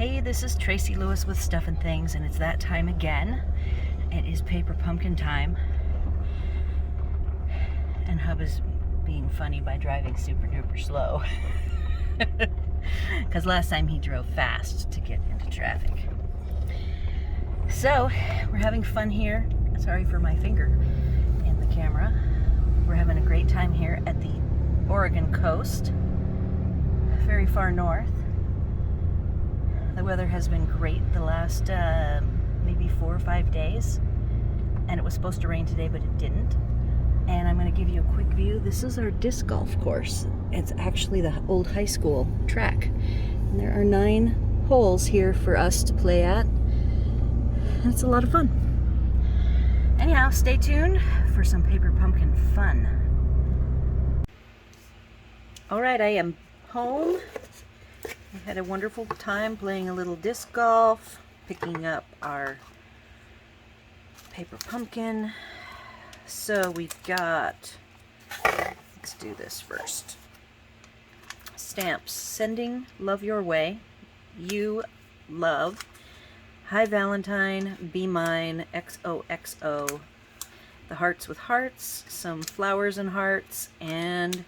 Hey, this is Tracy Lewis with Stuff and Things, and it's that time again. It is paper pumpkin time. And Hub is being funny by driving super duper slow. Because last time he drove fast to get into traffic. So, we're having fun here. Sorry for my finger in the camera. We're having a great time here at the Oregon coast, very far north. The weather has been great the last maybe 4 or 5 days, and it was supposed to rain today, but it didn't. And I'm going to give you a quick view. This is our disc golf course. It's actually the old high school track. And there are 9 holes here for us to play at, and it's a lot of fun. Anyhow, stay tuned for some paper pumpkin fun. Alright, I am home. I had a wonderful time playing a little disc golf, picking up our paper pumpkin. So we've got, let's do this first. Stamps. Sending love your way. You love. Hi Valentine, be mine, XOXO. The hearts with hearts, some flowers and hearts, and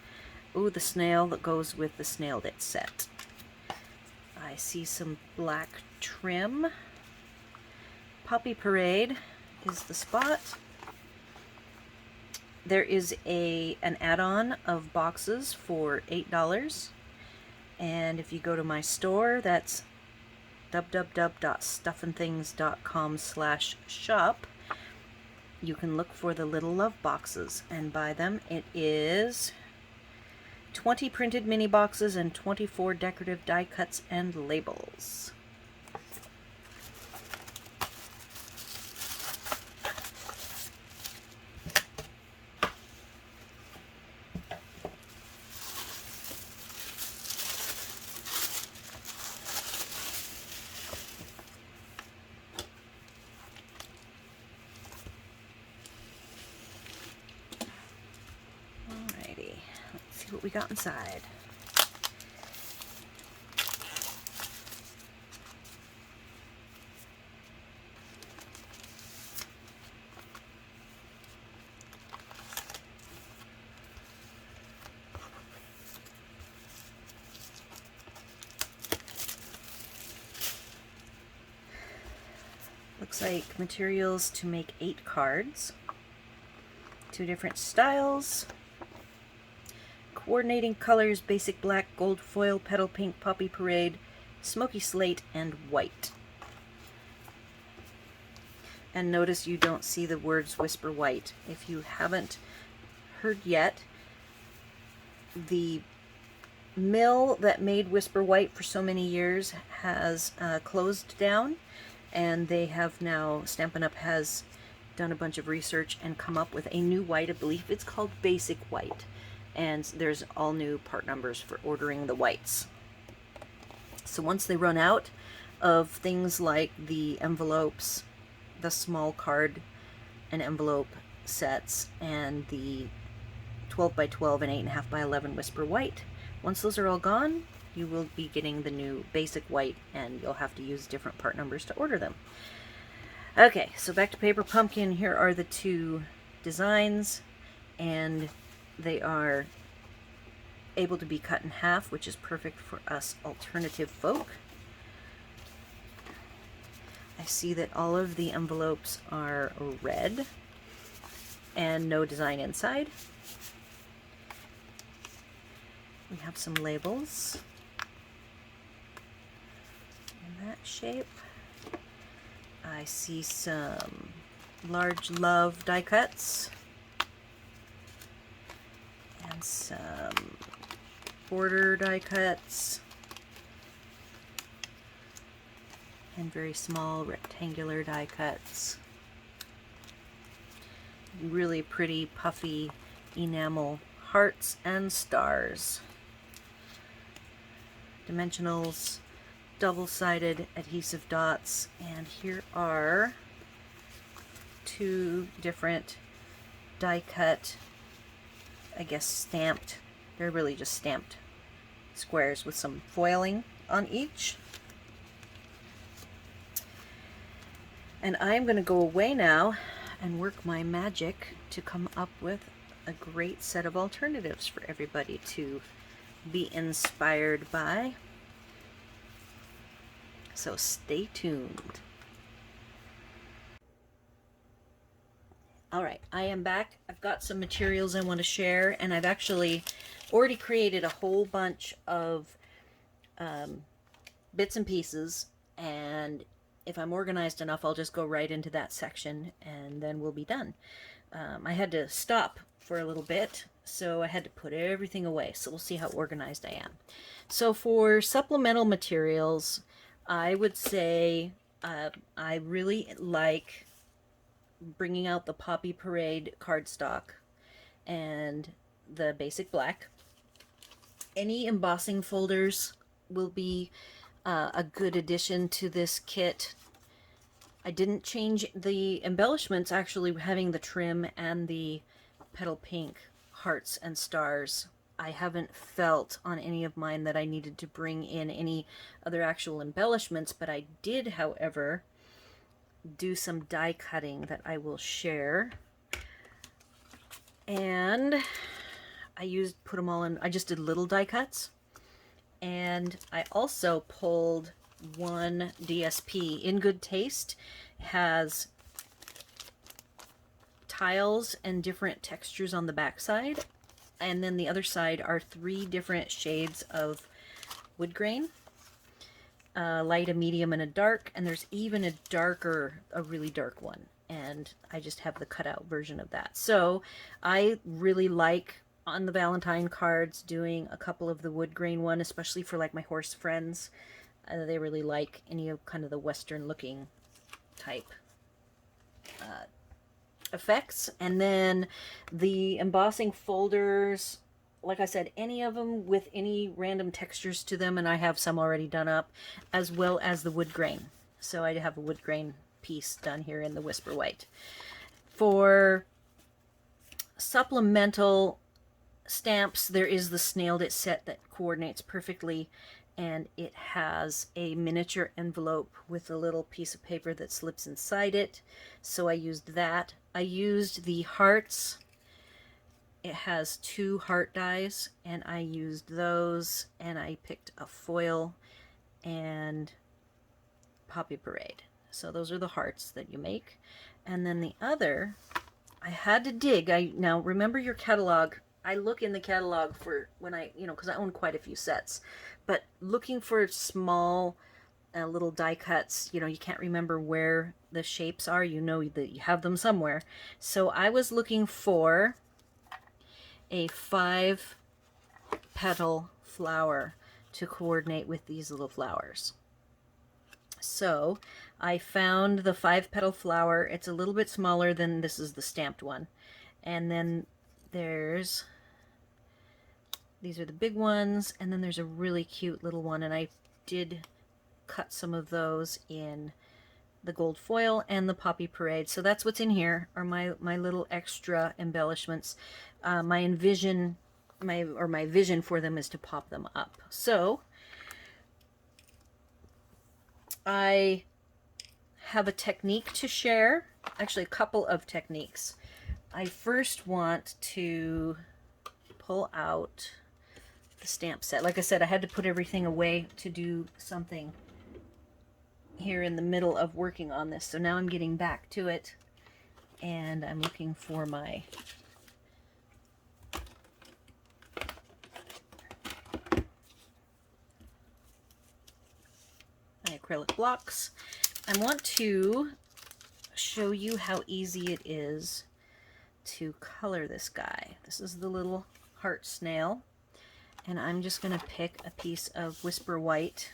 ooh, the snail that goes with the Snailed It set. I see some black trim. Puppy Parade is the spot. There is an add-on of boxes for $8. And if you go to my store, that's www.stuffandthings.com/shop. You can look for the little love boxes and buy them. It is 20 printed mini boxes and 24 decorative die cuts and labels. What we got inside. Looks like materials to make 8 cards. 2 different styles. Coordinating colors: basic black, gold foil, petal pink, poppy parade, smoky slate, and white. And notice you don't see the words whisper white. If you haven't heard yet, the mill that made whisper white for so many years has closed down, and they have now, Stampin Up has done a bunch of research and come up with a new white. I believe it's called basic white. And there's all new part numbers for ordering the whites. So once they run out of things like the envelopes, the small card and envelope sets, and the 12 by 12 and 8.5 by 11 whisper white, once those are all gone, you will be getting the new basic white, and you'll have to use different part numbers to order them. Okay, so back to paper pumpkin. Here are the 2 designs, and they are able to be cut in half, which is perfect for us alternative folk. I see that all of the envelopes are red and no design inside. We have some labels in that shape. I see some large love die cuts and some border die cuts and very small rectangular die cuts. Really pretty puffy enamel hearts and stars. Dimensionals, double-sided adhesive dots, and here are 2 different die cut, I guess stamped. They're really just stamped squares with some foiling on each. And I'm going to go away now and work my magic to come up with a great set of alternatives for everybody to be inspired by. So stay tuned. All right, I am back. I've got some materials I want to share, and I've actually already created a whole bunch of bits and pieces, and if I'm organized enough, I'll just go right into that section, and then we'll be done. I had to stop for a little bit, so I had to put everything away, so we'll see how organized I am. So for supplemental materials, I would say I really like bringing out the Poppy Parade cardstock and the basic black. Any embossing folders will be a good addition to this kit. I didn't change the embellishments, actually having the trim and the petal pink hearts and stars. I haven't felt on any of mine that I needed to bring in any other actual embellishments, but I did, however, do some die cutting that I will share. And I put them all in, I just did little die cuts. And I also pulled one DSP. In Good Taste has tiles and different textures on the back side. And then the other side are 3 different shades of wood grain. Light, a medium, and a dark. And there's even a really dark one. And I just have the cutout version of that. So I really like on the Valentine cards doing a couple of the wood grain one, especially for like my horse friends. They really like any of kind of the Western looking type effects. And then the embossing folders, like I said, any of them with any random textures to them, and I have some already done up, as well as the wood grain. So I have a wood grain piece done here in the Whisper White. For supplemental stamps, there is the Snailed It set that coordinates perfectly, and it has a miniature envelope with a little piece of paper that slips inside it, so I used that. I used the hearts. It has 2 heart dies, and I used those, and I picked a foil and Poppy Parade. So those are the hearts that you make. And then the other, I had to dig. Now remember your catalog. I look in the catalog for when because I own quite a few sets, but looking for small little die cuts, you can't remember where the shapes are, that you have them somewhere. So I was looking for a 5 petal flower to coordinate with these little flowers. So I found the 5 petal flower. It's a little bit smaller than this is the stamped one. And then these are the big ones, and then there's a really cute little one, and I did cut some of those in the gold foil and the Poppy Parade. So that's what's in here, are my little extra embellishments. My vision for them is to pop them up. So I have a technique to share, actually a couple of techniques. I first want to pull out the stamp set. Like I said, I had to put everything away to do something here in the middle of working on this. So now I'm getting back to it, and I'm looking for my acrylic blocks. I want to show you how easy it is to color this guy. This is the little heart snail, and I'm just going to pick a piece of Whisper White.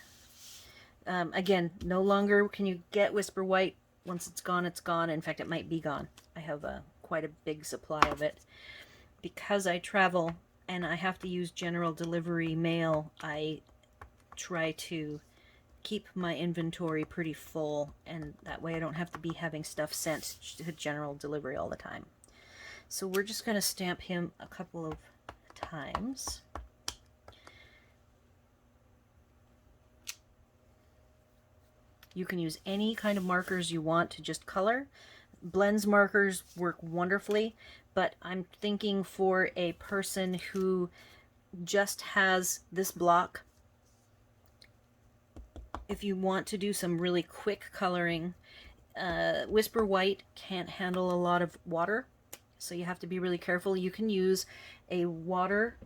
Again, no longer can you get Whisper White. Once it's gone, it's gone. In fact, it might be gone. I have quite a big supply of it. Because I travel and I have to use general delivery mail, I try to keep my inventory pretty full, and that way I don't have to be having stuff sent to general delivery all the time. So we're just going to stamp him a couple of times. You can use any kind of markers you want to just color. Blends markers work wonderfully, but I'm thinking for a person who just has this block, if you want to do some really quick coloring, Whisper White can't handle a lot of water, so you have to be really careful. You can use a water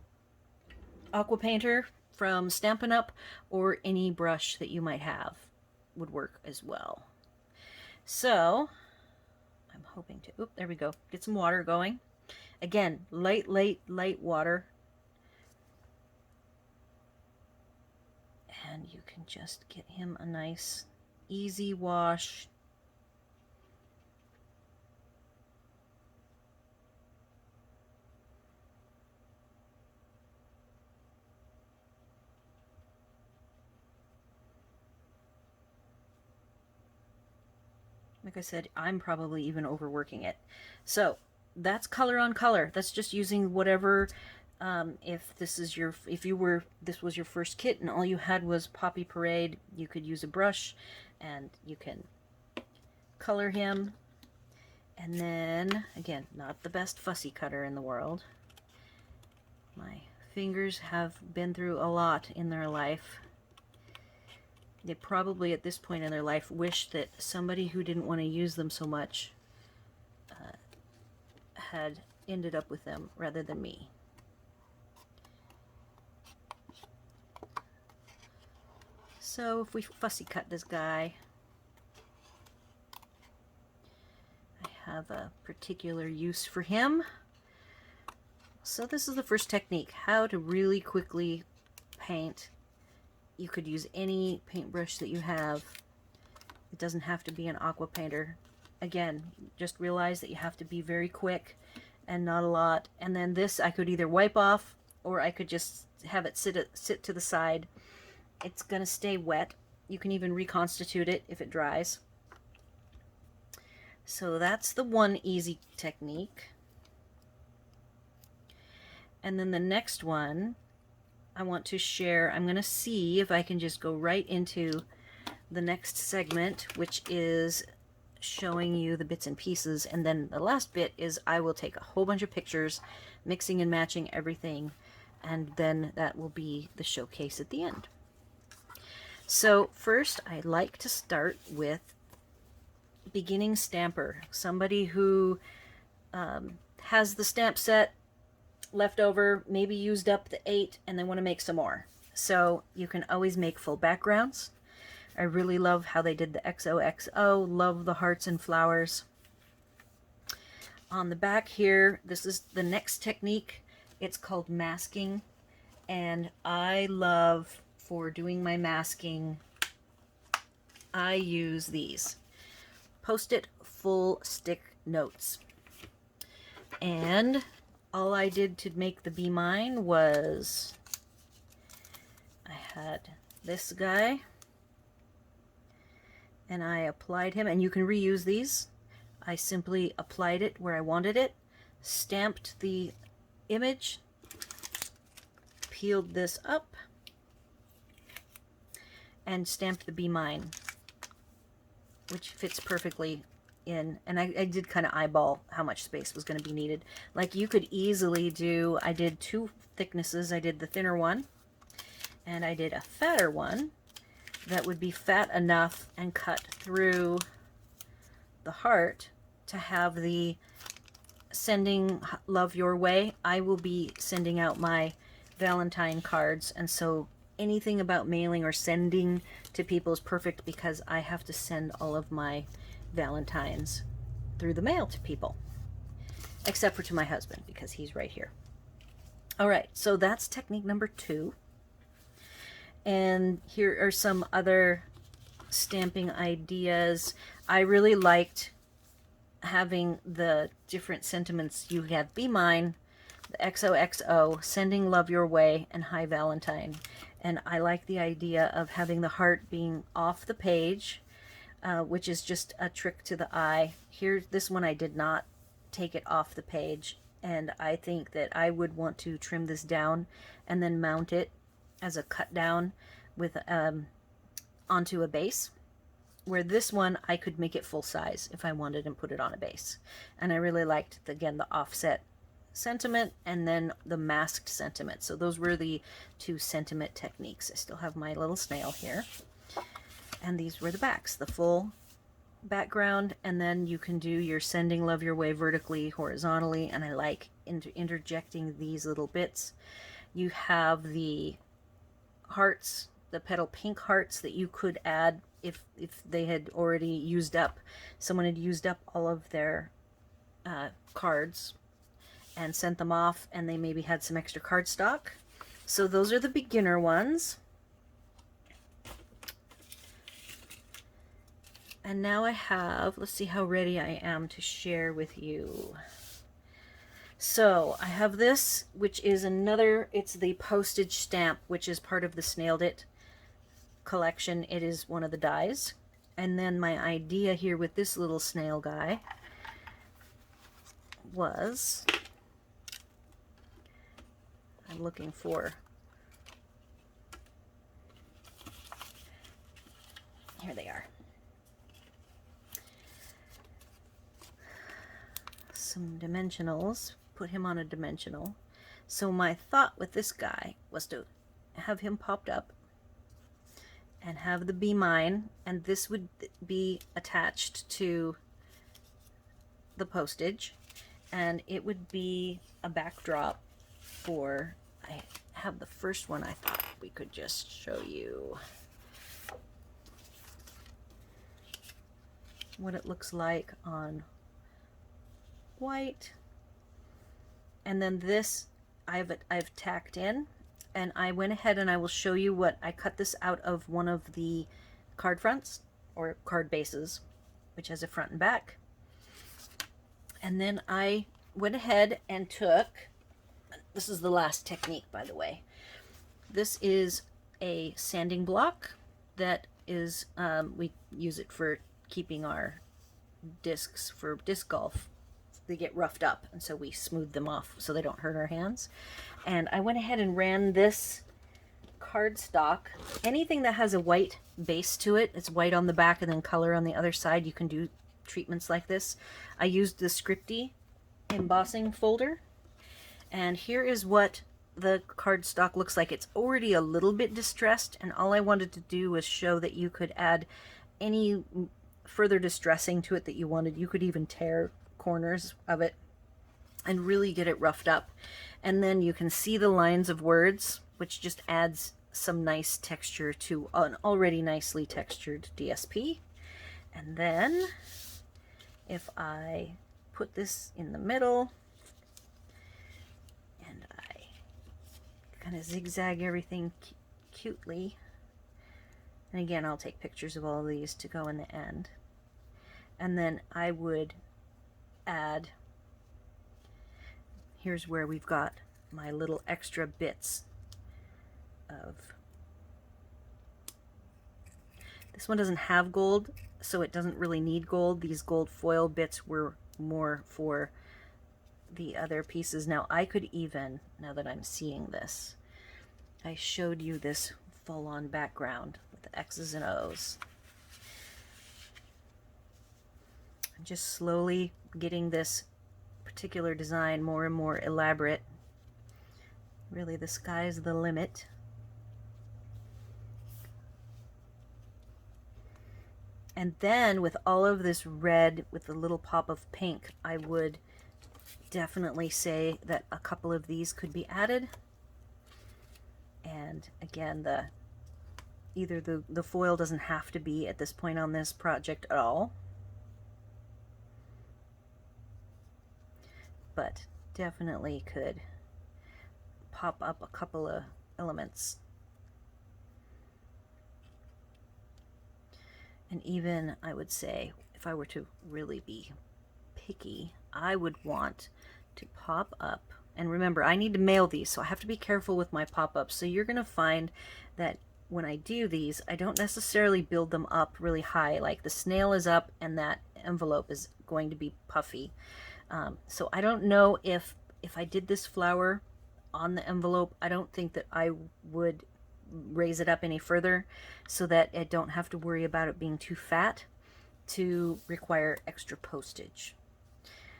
aqua painter from Stampin' Up, or any brush that you might have would work as well. So I'm hoping to, oop, there we go, get some water going. Again, light water. And you can just get him a nice, easy wash. Like I said, I'm probably even overworking it. So that's color on color. That's just using whatever. If this was your first kit and all you had was Poppy Parade, you could use a brush and you can color him. And then again, not the best fussy cutter in the world. My fingers have been through a lot in their life. They probably at this point in their life wish that somebody who didn't want to use them so much had ended up with them rather than me. So if we fussy cut this guy, I have a particular use for him. So this is the first technique, how to really quickly paint. You could use any paintbrush that you have. It doesn't have to be an aqua painter. Again, just realize that you have to be very quick and not a lot. And then this I could either wipe off, or I could just have it sit to the side. It's gonna stay wet. You can even reconstitute it if it dries. So that's the one easy technique. And then the next one I want to share, I'm going to see if I can just go right into the next segment, which is showing you the bits and pieces. And then the last bit is I will take a whole bunch of pictures, mixing and matching everything, and then that will be the showcase at the end. So first, I like to start with beginning stamper, somebody who has the stamp set left over, maybe used up the 8 and they want to make some more. So you can always make full backgrounds. I really love how they did the XOXO, love the hearts and flowers. On the back here, this is the next technique. It's called masking, and I love, for doing my masking, I use these Post-it full stick notes. And all I did to make the Be Mine was I had this guy and I applied him, and you can reuse these. I simply applied it where I wanted it, stamped the image, peeled this up, and stamped the Be Mine, which fits perfectly in. And I did kind of eyeball how much space was going to be needed. Like you could easily do, I did 2 thicknesses. I did the thinner one and I did a fatter one that would be fat enough and cut through the heart to have the sending love your way. I will be sending out my Valentine cards, and so anything about mailing or sending to people is perfect because I have to send all of my Valentines through the mail to people, except for to my husband because he's right here. All right, so that's technique number 2. And here are some other stamping ideas. I really liked having the different sentiments. You have Be Mine, the XOXO, Sending Love Your Way, and Hi Valentine. And I like the idea of having the heart being off the page, which is just a trick to the eye. Here, this one I did not take it off the page, and I think that I would want to trim this down and then mount it as a cut down with onto a base. Where this one, I could make it full size if I wanted and put it on a base. And I really liked, again, the offset sentiment and then the masked sentiment. So those were the two sentiment techniques. I still have my little snail here. And these were the backs, the full background, and then you can do your sending love your way vertically, horizontally, and I like interjecting these little bits. You have the hearts, the petal pink hearts that you could add if they had already used up, someone had used up all of their cards and sent them off, and they maybe had some extra cardstock. So those are the beginner ones. And now I have, let's see how ready I am to share with you. So I have this, which is another, it's the postage stamp, which is part of the Snailed It collection. It is one of the dies. And then my idea here with this little snail guy was, I'm looking for, here they are. Some dimensionals, put him on a dimensional. So my thought with this guy was to have him popped up and have the Be Mine, and this would be attached to the postage, and it would be a backdrop for, I have the first one I thought we could just show you what it looks like on white. And then this I've tacked in, and I went ahead and I will show you what I cut this out of one of the card fronts or card bases, which has a front and back. And then I went ahead and took, this is the last technique, by the way. This is a sanding block that is, we use it for keeping our discs for disc golf. They get roughed up, and so we smooth them off so they don't hurt our hands. And I went ahead and ran this cardstock. Anything that has a white base to it, it's white on the back and then color on the other side, you can do treatments like this. I used the Scripty embossing folder, and here is what the cardstock looks like. It's already a little bit distressed, and all I wanted to do was show that you could add any further distressing to it that you wanted. You could even tear corners of it and really get it roughed up. And then you can see the lines of words, which just adds some nice texture to an already nicely textured DSP. And then if I put this in the middle and I kind of zigzag everything cutely, and again I'll take pictures of all of these to go in the end, and then I would add, here's where we've got my little extra bits of, this one doesn't have gold, so it doesn't really need gold. These gold foil bits were more for the other pieces. Now I could even, now that I'm seeing this, I showed you this full-on background with the X's and O's. I'm just slowly getting this particular design more and more elaborate. Really, the sky's the limit. And then with all of this red with a little pop of pink, I would definitely say that a couple of these could be added. And again, either the foil doesn't have to be at this point on this project at all, but definitely could pop up a couple of elements. And even, I would say, if I were to really be picky, I would want to pop up, and remember, I need to mail these, so I have to be careful with my pop-ups. So you're going to find that when I do these, I don't necessarily build them up really high. Like the snail is up and that envelope is going to be puffy. So I don't know if I did this flower on the envelope, I don't think that I would raise it up any further so that I don't have to worry about it being too fat to require extra postage.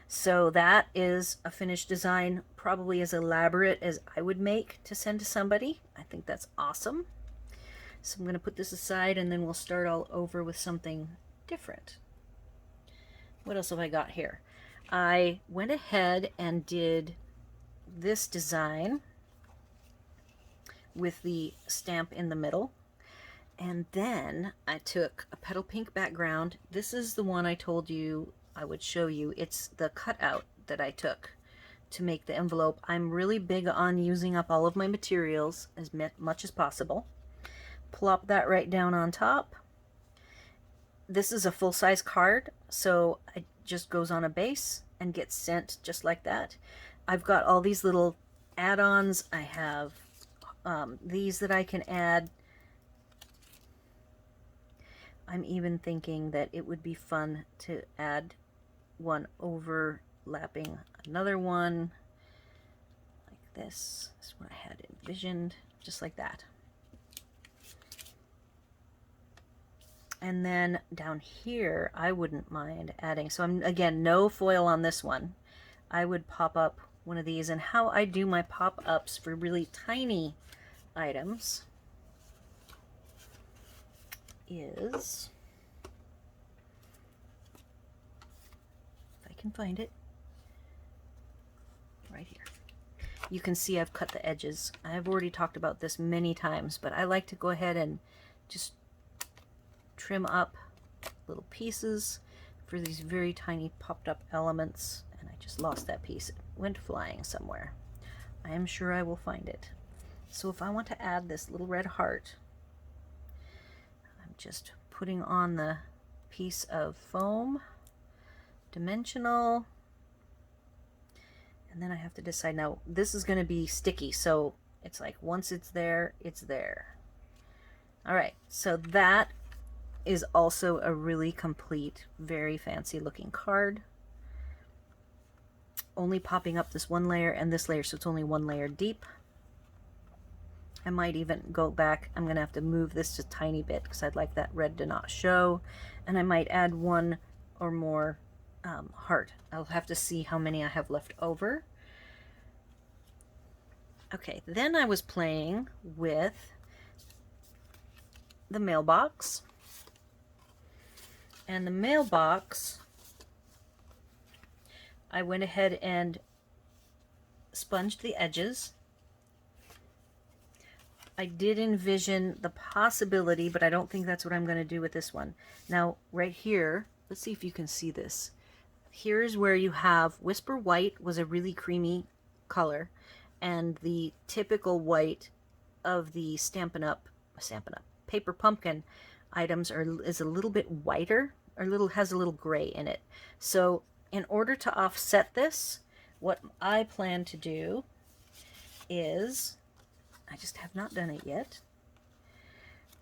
So that is a finished design, probably as elaborate as I would make to send to somebody. I think that's awesome. So I'm going to put this aside and then we'll start all over with something different. What else have I got here? I went ahead and did this design with the stamp in the middle. And then I took a petal pink background. This is the one I told you I would show you. It's the cutout that I took to make the envelope. I'm really big on using up all of my materials as much as possible. Plop that right down on top. This is a full-size card, so it just goes on a base and gets sent just like that. I've got all these little add-ons. I have these that I can add. I'm even thinking that it would be fun to add one overlapping another one like this. This is what I had envisioned, just like that. And then down here, I wouldn't mind adding, so I'm, again, no foil on this one. I would pop up one of these, and how I do my pop-ups for really tiny items is, if I can find it, right here. You can see I've cut the edges. I've already talked about this many times, but I like to go ahead and just trim up little pieces for these very tiny popped up elements. And I just lost that piece. It went flying somewhere. I am sure I will find it. So if I want to add this little red heart, just putting on the piece of foam, dimensional, and then I have to decide. Now this is going to be sticky, so it's like once it's there, it's there. All right, so that is also a really complete, very fancy looking card. Only popping up this one layer and this layer, so it's only one layer deep. I might even go back. I'm going to have to move this just a tiny bit because I'd like that red to not show. And I might add one or more heart. I'll have to see how many I have left over. Okay, then I was playing with the mailbox. And the mailbox, I went ahead and sponged the edges. I did envision the possibility, but I don't think that's what I'm going to do with this one. Now, right here, let's see if you can see this. Here's where you have Whisper White was a really creamy color, and the typical white of the Stampin' Up, Paper Pumpkin items is a little bit whiter, or has a little gray in it. So in order to offset this, what I plan to do is, I just have not done it yet.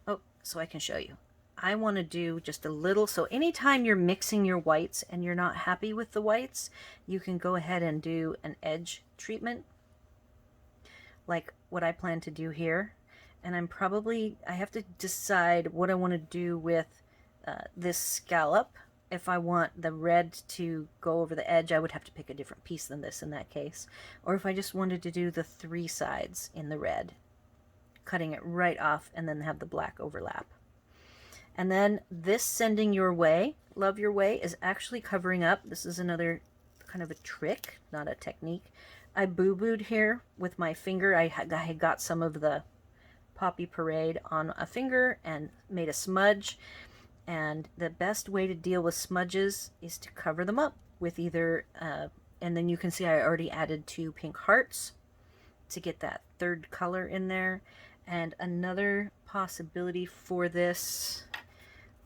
Oh, so I can show you. I want to do just a little, so anytime you're mixing your whites and you're not happy with the whites, you can go ahead and do an edge treatment, like what I plan to do here. And I have to decide what I want to do with this scallop. If I want the red to go over the edge, I would have to pick a different piece than this in that case. Or if I just wanted to do the three sides in the red, cutting it right off and then have the black overlap. And then this Sending Your Way, Love Your Way, is actually covering up. This is another kind of a trick, not a technique. I boo-booed here with my finger. I had got some of the Poppy Parade on a finger and made a smudge. And the best way to deal with smudges is to cover them up with either, and then you can see I already added 2 pink hearts to get that third color in there. And another possibility for this,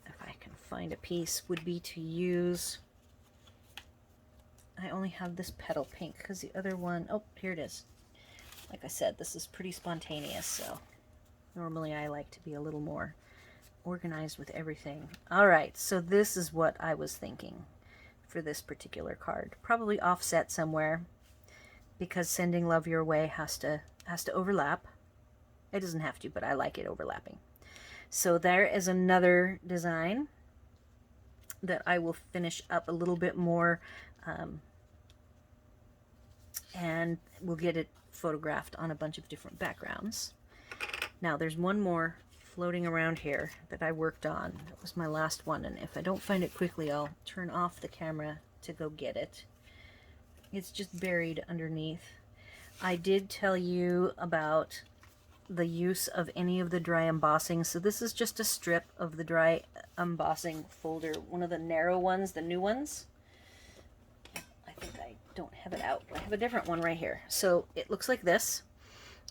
if I can find a piece, would be to use, I only have this petal pink because the other one, oh, here it is. Like I said, this is pretty spontaneous, so normally I like to be a little more organized with everything. All right, so this is what I was thinking for this particular card. Probably offset somewhere because Sending Love Your Way has to overlap. It doesn't have to, but I like it overlapping. So there is another design that I will finish up a little bit more, and we'll get it photographed on a bunch of different backgrounds. Now there's one more floating around here that I worked on. That was my last one, and if I don't find it quickly, I'll turn off the camera to go get it. It's just buried underneath. I did tell you about the use of any of the dry embossing. So this is just a strip of the dry embossing folder, one of the narrow ones, the new ones. I think I don't have it out. I have a different one right here. So it looks like this.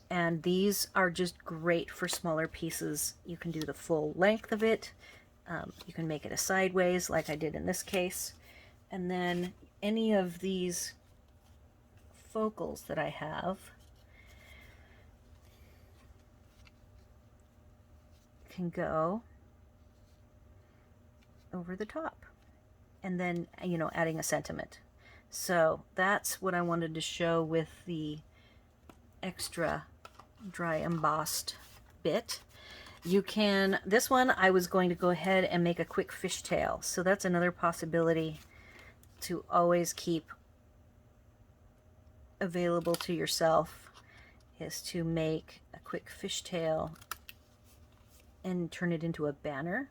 And these are just great for smaller pieces. You can do the full length of it. You can make it a sideways like I did in this case. And then any of these focals that I have can go over the top. And then, you know, adding a sentiment. So that's what I wanted to show with the extra dry embossed bit. You can, this one I was going to go ahead and make a quick fishtail. So that's another possibility to always keep available to yourself, is to make a quick fishtail and turn it into a banner.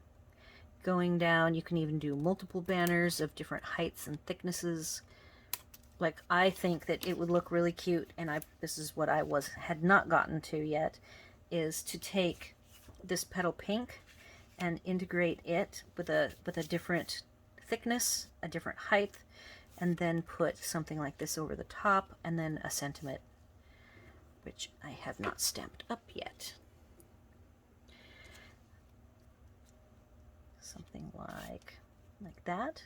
Going down, you can even do multiple banners of different heights and thicknesses. Like, I think that it would look really cute, and this is what I had not gotten to yet, is to take this petal pink and integrate it with a different thickness, a different height, and then put something like this over the top, and then a sentiment, which I have not stamped up yet. Something like that.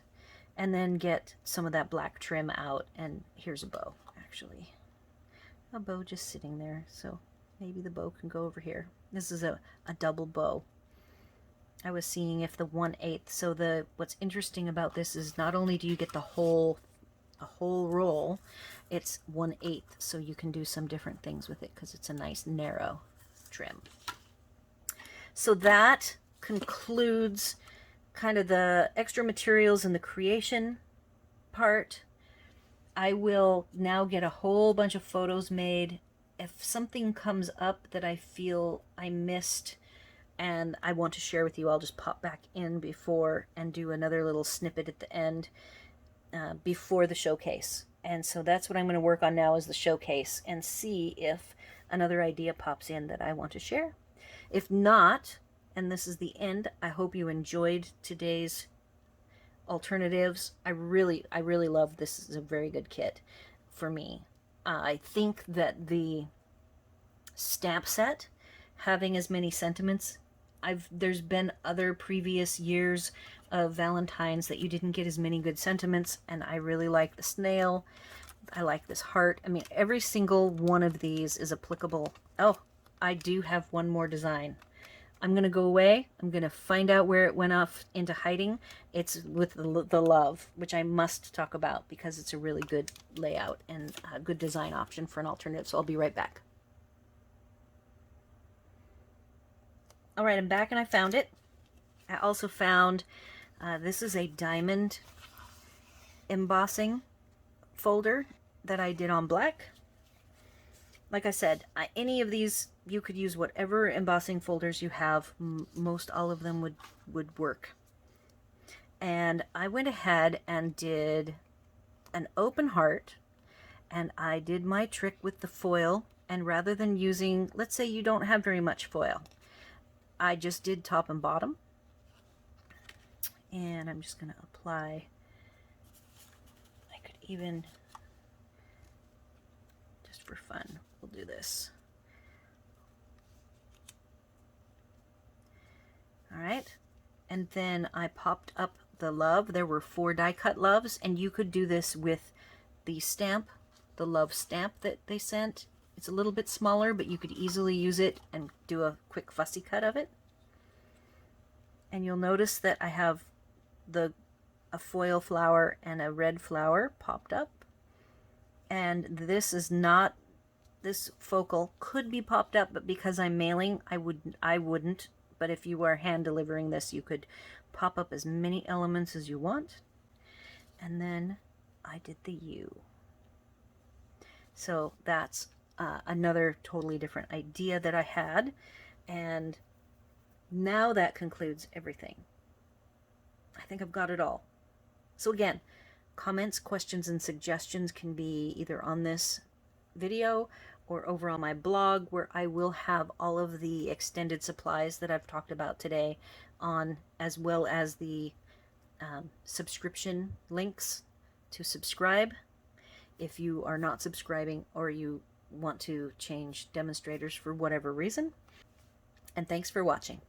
And then get some of that black trim out, and here's a bow, actually. A bow just sitting there, so maybe the bow can go over here. This is a double bow. I was seeing if the 1/8, so what's interesting about this is not only do you get a whole roll, it's 1/8, so you can do some different things with it because it's a nice narrow trim. So that concludes kind of the extra materials and the creation part. I will now get a whole bunch of photos made. If something comes up that I feel I missed and I want to share with you, I'll just pop back in before and do another little snippet at the end before the showcase. And so that's what I'm going to work on now, is the showcase, and see if another idea pops in that I want to share. If not, and this is the end, I hope you enjoyed today's alternatives. I really love this. This is a very good kit for me. I think that the stamp set, having as many sentiments, there's been other previous years of Valentines that you didn't get as many good sentiments, and I really like the snail. I like this heart. I mean, every single one of these is applicable. Oh, I do have one more design. I'm going to go away. I'm going to find out where it went off into hiding. It's with the love, which I must talk about because it's a really good layout and a good design option for an alternative. So I'll be right back. All right, I'm back and I found it. I also found, this is a diamond embossing folder that I did on black. Like I said, any of these, you could use whatever embossing folders you have. Most all of them would work. And I went ahead and did an open heart, and I did my trick with the foil, and rather than using, let's say you don't have very much foil, I just did top and bottom. And I'm just going to apply, I could even, just for fun, we'll do this. All right, and then I popped up the love. There were 4 die cut loves, and you could do this with the stamp, the love stamp that they sent. It's a little bit smaller, but you could easily use it and do a quick fussy cut of it. And you'll notice that I have a foil flower and a red flower popped up. And this is not this focal could be popped up, but because I'm mailing, I wouldn't. But if you are hand delivering this, you could pop up as many elements as you want. And then I did the U. So that's another totally different idea that I had. And now that concludes everything. I think I've got it all. So again, comments, questions, and suggestions can be either on this video or over on my blog, where I will have all of the extended supplies that I've talked about today on, as well as the subscription links to subscribe if you are not subscribing or you want to change demonstrators for whatever reason. And thanks for watching.